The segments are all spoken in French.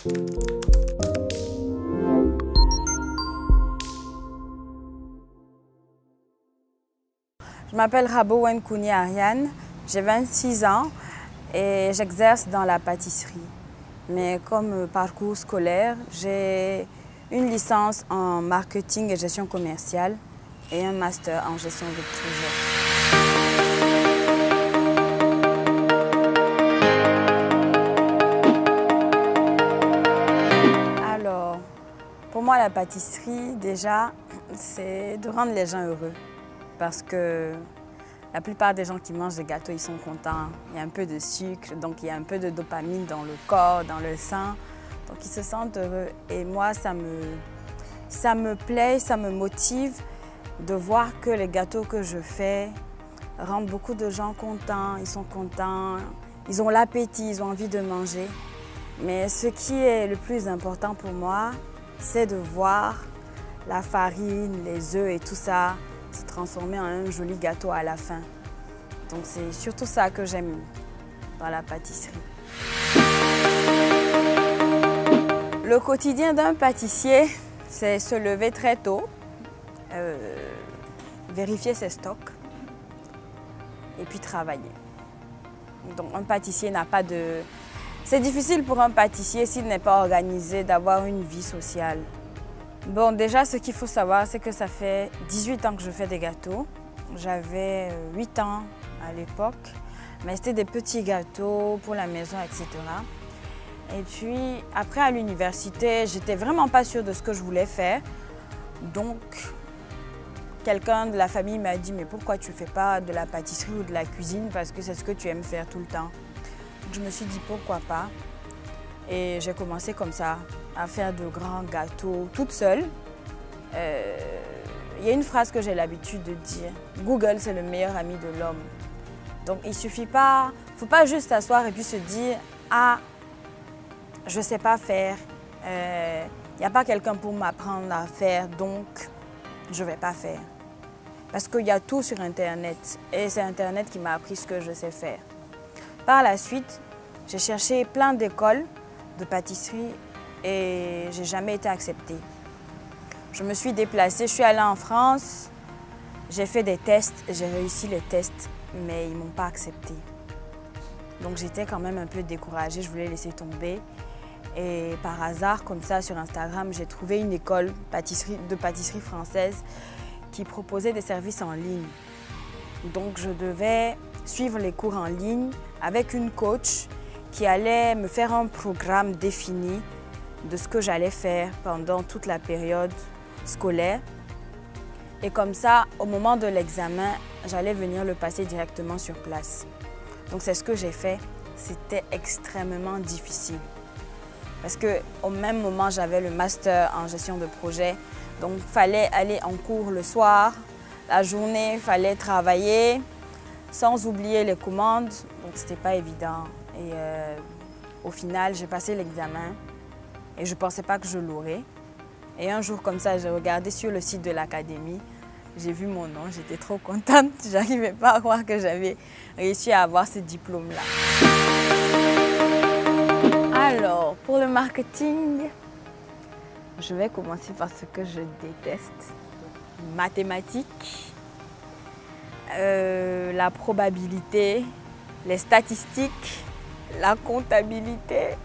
Je m'appelle Rabo Wenkouni Ariane, j'ai 26 ans et j'exerce dans la pâtisserie. Mais comme parcours scolaire, j'ai une licence en marketing et gestion commerciale et un master en gestion de projet. Alors, pour moi, la pâtisserie, déjà, c'est de rendre les gens heureux. Parce que la plupart des gens qui mangent des gâteaux, ils sont contents. Il y a un peu de sucre, donc il y a un peu de dopamine dans le corps, dans le sang. Donc ils se sentent heureux. Et moi, ça me plaît, ça me motive de voir que les gâteaux que je fais rendent beaucoup de gens contents. Ils sont contents, ils ont l'appétit, ils ont envie de manger. Mais ce qui est le plus important pour moi, c'est de voir la farine, les œufs et tout ça se transformer en un joli gâteau à la fin. Donc c'est surtout ça que j'aime dans la pâtisserie. Le quotidien d'un pâtissier, c'est se lever très tôt, vérifier ses stocks et puis travailler. Donc un pâtissier n'a pas de... C'est difficile pour un pâtissier s'il n'est pas organisé d'avoir une vie sociale. Bon, déjà, ce qu'il faut savoir, c'est que ça fait 18 ans que je fais des gâteaux. J'avais 8 ans à l'époque, mais c'était des petits gâteaux pour la maison, etc. Et puis, après, à l'université, j'étais vraiment pas sûre de ce que je voulais faire. Donc, quelqu'un de la famille m'a dit « Mais pourquoi tu ne fais pas de la pâtisserie ou de la cuisine parce que c'est ce que tu aimes faire tout le temps ?» Donc, je me suis dit « Pourquoi pas ?» Et j'ai commencé comme ça, à faire de grands gâteaux toute seule. Il y a une phrase que j'ai l'habitude de dire, Google c'est le meilleur ami de l'homme. Donc il suffit pas, faut pas juste s'asseoir et puis se dire, ah, je sais pas faire, il n'y a pas quelqu'un pour m'apprendre à faire, donc je vais pas faire. Parce qu'il y a tout sur Internet et c'est Internet qui m'a appris ce que je sais faire. Par la suite, j'ai cherché plein d'écoles de pâtisserie et j'ai jamais été acceptée. Je me suis déplacée, je suis allée en France, j'ai fait des tests, j'ai réussi les tests, mais ils ne m'ont pas acceptée. Donc j'étais quand même un peu découragée, je voulais laisser tomber. Et par hasard, comme ça, sur Instagram, j'ai trouvé une école de pâtisserie française qui proposait des services en ligne. Donc je devais suivre les cours en ligne avec une coach qui allait me faire un programme défini de ce que j'allais faire pendant toute la période scolaire. Et comme ça, au moment de l'examen, j'allais venir le passer directement sur place. Donc c'est ce que j'ai fait. C'était extrêmement difficile. Parce qu'au même moment, j'avais le master en gestion de projet. Donc il fallait aller en cours le soir. La journée, il fallait travailler, sans oublier les commandes. Donc c'était pas évident. Et au final, j'ai passé l'examen et je ne pensais pas que je l'aurais. Et un jour comme ça, j'ai regardé sur le site de l'académie, j'ai vu mon nom, j'étais trop contente. Je n'arrivais pas à croire que j'avais réussi à avoir ce diplôme-là. Alors, pour le marketing, je vais commencer par ce que je déteste. Mathématiques, la probabilité, les statistiques, la comptabilité.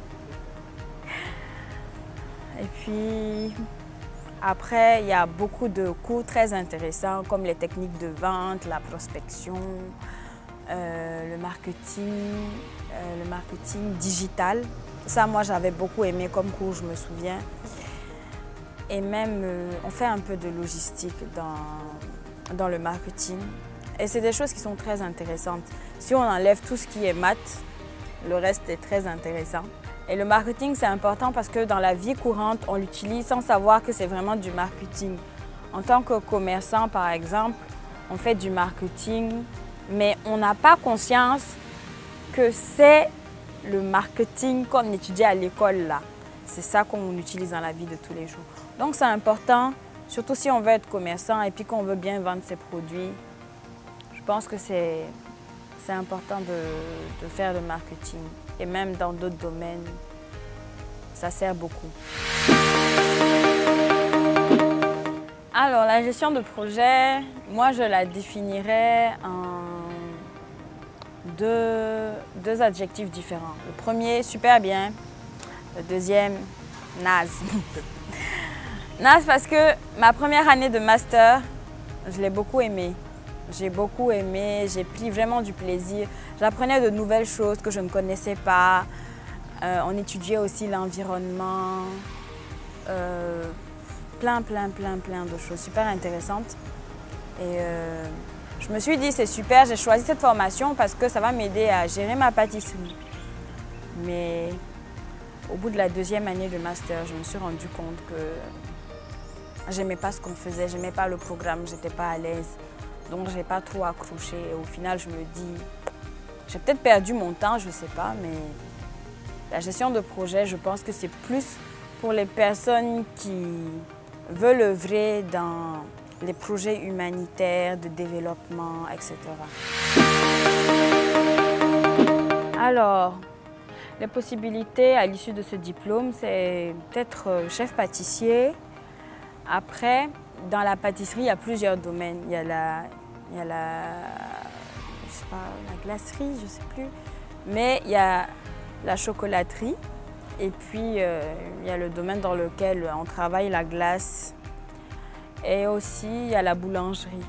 Et puis, après, il y a beaucoup de cours très intéressants comme les techniques de vente, la prospection, le marketing digital. Ça, moi, j'avais beaucoup aimé comme cours, je me souviens. Et même, on fait un peu de logistique dans le marketing. Et c'est des choses qui sont très intéressantes. Si on enlève tout ce qui est maths, le reste est très intéressant. Et le marketing, c'est important parce que dans la vie courante, on l'utilise sans savoir que c'est vraiment du marketing. En tant que commerçant, par exemple, on fait du marketing, mais on n'a pas conscience que c'est le marketing qu'on étudie à l'école là. C'est ça qu'on utilise dans la vie de tous les jours. Donc c'est important, surtout si on veut être commerçant et puis qu'on veut bien vendre ses produits. Je pense que c'est important de faire le marketing. Et même dans d'autres domaines, ça sert beaucoup. Alors, la gestion de projet, moi, je la définirais en deux adjectifs différents. Le premier, super bien. Le deuxième, naze. Naze parce que ma première année de master, je l'ai beaucoup aimée. J'ai beaucoup aimé, j'ai pris vraiment du plaisir. J'apprenais de nouvelles choses que je ne connaissais pas. On étudiait aussi l'environnement. Plein de choses super intéressantes. Et je me suis dit, c'est super, j'ai choisi cette formation parce que ça va m'aider à gérer ma pâtisserie. Mais au bout de la deuxième année de master, je me suis rendu compte que j'aimais pas ce qu'on faisait, j'aimais pas le programme, j'étais pas à l'aise. Donc j'ai pas trop accroché. Et au final, je me dis, j'ai peut-être perdu mon temps, je sais pas, mais la gestion de projet, je pense que c'est plus pour les personnes qui veulent œuvrer dans les projets humanitaires, de développement, etc. Alors, les possibilités à l'issue de ce diplôme, c'est peut-être chef pâtissier. Après, dans la pâtisserie, il y a plusieurs domaines. Il y a la glacerie, je ne sais plus. Mais il y a la chocolaterie. Et puis, il y a le domaine dans lequel on travaille la glace. Et aussi, il y a la boulangerie.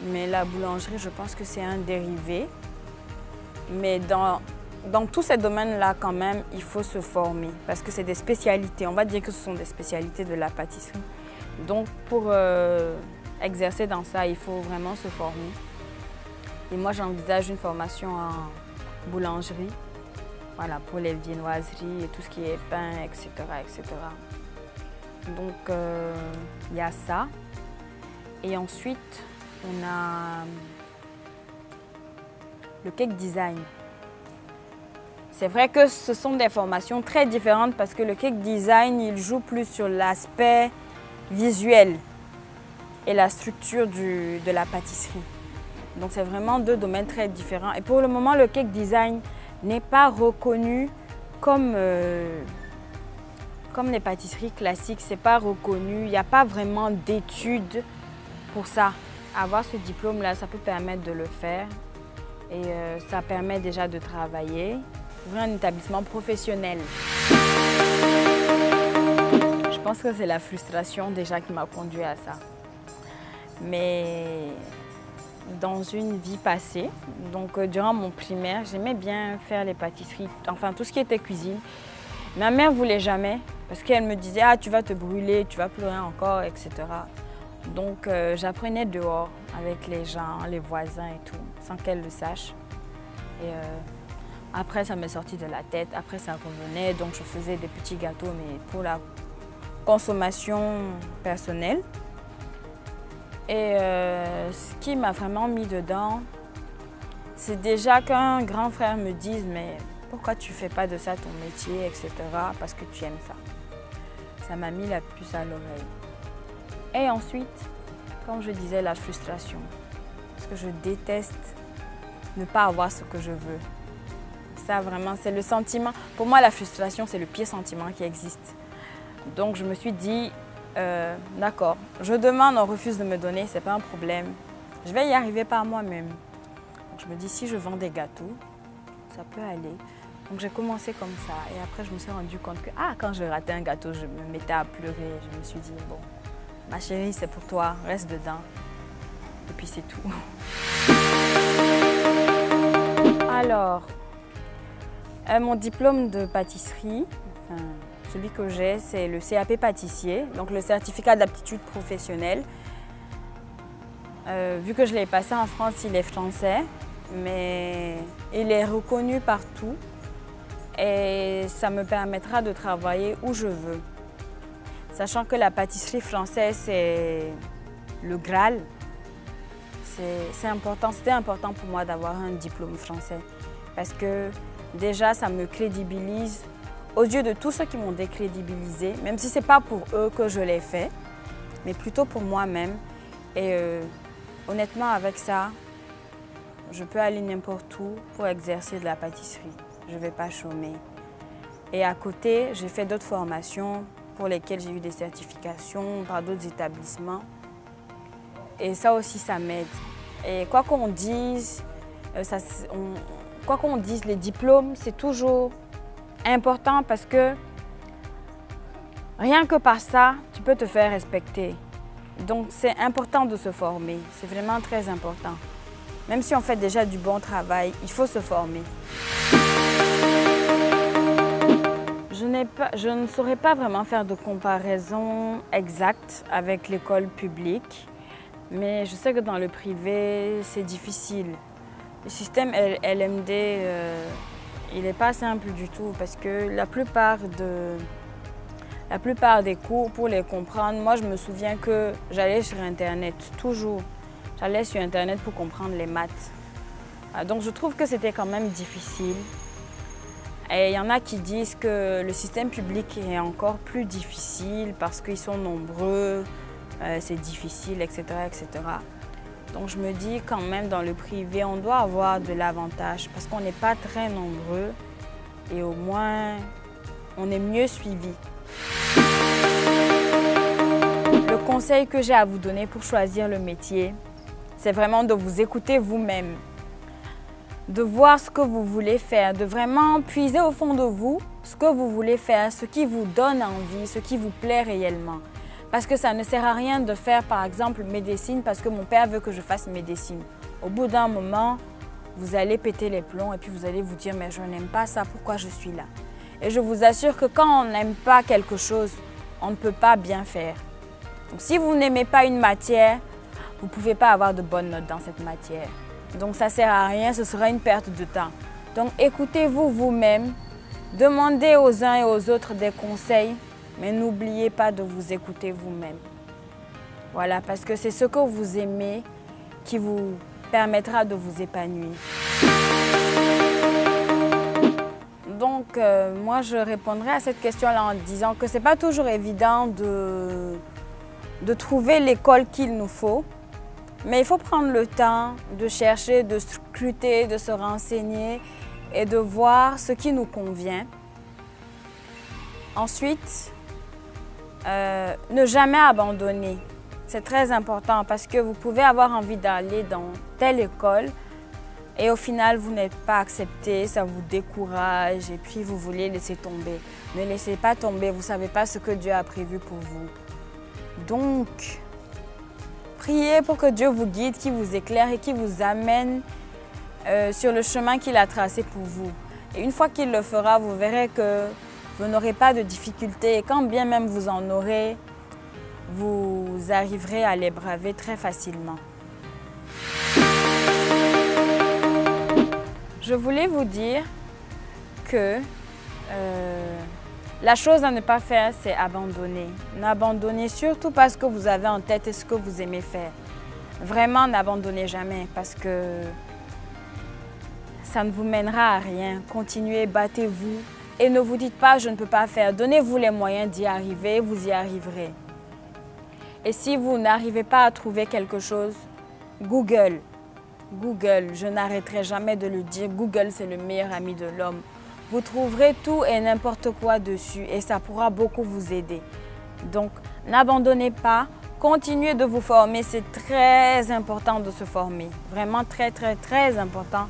Mais la boulangerie, je pense que c'est un dérivé. Mais dans tous ces domaines-là, quand même, il faut se former parce que c'est des spécialités. On va dire que ce sont des spécialités de la pâtisserie. Donc, pour exercer dans ça, il faut vraiment se former. Et moi, j'envisage une formation en boulangerie, voilà, pour les viennoiseries et tout ce qui est pain, etc., etc. Donc, il y a ça. Et ensuite, on a le cake design. C'est vrai que ce sont des formations très différentes parce que le cake design, il joue plus sur l'aspect visuel et la structure de la pâtisserie. Donc c'est vraiment deux domaines très différents. Et pour le moment, le cake design n'est pas reconnu comme les pâtisseries classiques. C'est pas reconnu, il n'y a pas vraiment d'études pour ça. Avoir ce diplôme-là, ça peut permettre de le faire. Et ça permet déjà de travailler, ouvrir un établissement professionnel. Je pense que c'est la frustration déjà qui m'a conduit à ça. Mais dans une vie passée, donc durant mon primaire, j'aimais bien faire les pâtisseries, enfin tout ce qui était cuisine. Ma mère ne voulait jamais parce qu'elle me disait « Ah, tu vas te brûler, tu vas pleurer encore, etc. » Donc j'apprenais dehors avec les gens, les voisins et tout, sans qu'elle le sache. Et après, ça m'est sorti de la tête, après ça revenait, donc je faisais des petits gâteaux, mais pour la consommation personnelle. Et ce qui m'a vraiment mis dedans, c'est déjà qu'un grand frère me dise « Mais pourquoi tu ne fais pas de ça ton métier, etc. » parce que tu aimes ça. Ça m'a mis la puce à l'oreille. Et ensuite, comme je disais, la frustration. Parce que je déteste ne pas avoir ce que je veux. Ça, vraiment, c'est le sentiment. Pour moi, la frustration, c'est le pire sentiment qui existe. Donc, je me suis dit, d'accord, je demande, on refuse de me donner, c'est pas un problème. Je vais y arriver par moi-même. Je me dis, si je vends des gâteaux, ça peut aller. Donc, j'ai commencé comme ça. Et après, je me suis rendu compte que, quand je ratais un gâteau, je me mettais à pleurer. Je me suis dit, bon, ma chérie, c'est pour toi, reste dedans. Et puis c'est tout. Alors, mon diplôme de pâtisserie, celui que j'ai, c'est le CAP pâtissier, donc le certificat d'aptitude professionnelle. Vu que je l'ai passé en France, il est français, mais il est reconnu partout et ça me permettra de travailler où je veux. Sachant que la pâtisserie française, c'est le Graal. C'est important, c'était important pour moi d'avoir un diplôme français parce que déjà, ça me crédibilise aux yeux de tous ceux qui m'ont décrédibilisé, même si ce n'est pas pour eux que je l'ai fait, mais plutôt pour moi-même. Et honnêtement, avec ça, je peux aller n'importe où pour exercer de la pâtisserie. Je ne vais pas chômer. Et à côté, j'ai fait d'autres formations pour lesquelles j'ai eu des certifications par d'autres établissements. Et ça aussi, ça m'aide. Et quoi qu'on dise, les diplômes, c'est toujours important parce que rien que par ça, tu peux te faire respecter. Donc, c'est important de se former. C'est vraiment très important. Même si on fait déjà du bon travail, il faut se former. Je ne saurais pas vraiment faire de comparaison exacte avec l'école publique, mais je sais que dans le privé, c'est difficile. Le système LMD, il n'est pas simple du tout parce que la plupart des cours, pour les comprendre, moi je me souviens que j'allais sur Internet, toujours. J'allais sur Internet pour comprendre les maths. Donc je trouve que c'était quand même difficile. Et il y en a qui disent que le système public est encore plus difficile parce qu'ils sont nombreux, c'est difficile, etc., etc. Donc je me dis quand même dans le privé, on doit avoir de l'avantage parce qu'on n'est pas très nombreux et au moins on est mieux suivi. Le conseil que j'ai à vous donner pour choisir le métier, c'est vraiment de vous écouter vous-même, de voir ce que vous voulez faire, de vraiment puiser au fond de vous ce que vous voulez faire, ce qui vous donne envie, ce qui vous plaît réellement. Parce que ça ne sert à rien de faire par exemple médecine parce que mon père veut que je fasse médecine. Au bout d'un moment, vous allez péter les plombs et puis vous allez vous dire mais je n'aime pas ça, pourquoi je suis là? Et je vous assure que quand on n'aime pas quelque chose, on ne peut pas bien faire. Donc si vous n'aimez pas une matière, vous ne pouvez pas avoir de bonnes notes dans cette matière. Donc ça ne sert à rien, ce sera une perte de temps. Donc écoutez-vous vous-même, demandez aux uns et aux autres des conseils, mais n'oubliez pas de vous écouter vous-même. Voilà, parce que c'est ce que vous aimez qui vous permettra de vous épanouir. Donc moi je répondrai à cette question-là en disant que ce n'est pas toujours évident de trouver l'école qu'il nous faut. Mais il faut prendre le temps de chercher, de scruter, de se renseigner et de voir ce qui nous convient. Ensuite, ne jamais abandonner. C'est très important parce que vous pouvez avoir envie d'aller dans telle école et au final, vous n'êtes pas accepté, ça vous décourage et puis vous voulez laisser tomber. Ne laissez pas tomber, vous ne savez pas ce que Dieu a prévu pour vous. Donc, priez pour que Dieu vous guide, qu'il vous éclaire et qu'il vous amène sur le chemin qu'il a tracé pour vous. Et une fois qu'il le fera, vous verrez que vous n'aurez pas de difficultés et quand bien même vous en aurez, vous arriverez à les braver très facilement. Je voulais vous dire que la chose à ne pas faire, c'est abandonner. N'abandonnez surtout pas ce que vous avez en tête et ce que vous aimez faire. Vraiment, n'abandonnez jamais parce que ça ne vous mènera à rien. Continuez, battez-vous et ne vous dites pas « je ne peux pas faire ». Donnez-vous les moyens d'y arriver, vous y arriverez. Et si vous n'arrivez pas à trouver quelque chose, Google. Google, je n'arrêterai jamais de le dire, Google c'est le meilleur ami de l'homme. Vous trouverez tout et n'importe quoi dessus et ça pourra beaucoup vous aider. Donc, n'abandonnez pas, continuez de vous former, c'est très important de se former. Vraiment très, très, très important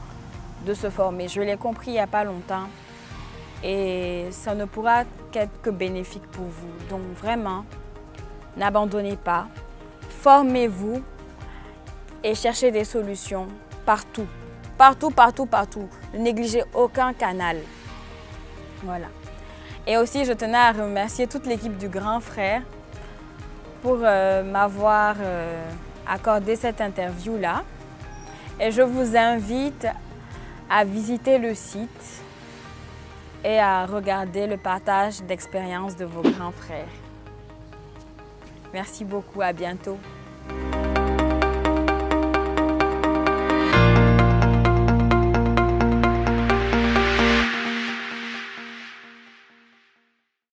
de se former. Je l'ai compris il n'y a pas longtemps et ça ne pourra qu'être que bénéfique pour vous. Donc, vraiment, n'abandonnez pas, formez-vous et cherchez des solutions partout. Partout, partout, partout. Ne négligez aucun canal. Voilà. Et aussi, je tenais à remercier toute l'équipe du Grand Frère pour m'avoir accordé cette interview-là. Et je vous invite à visiter le site et à regarder le partage d'expériences de vos grands frères. Merci beaucoup, à bientôt.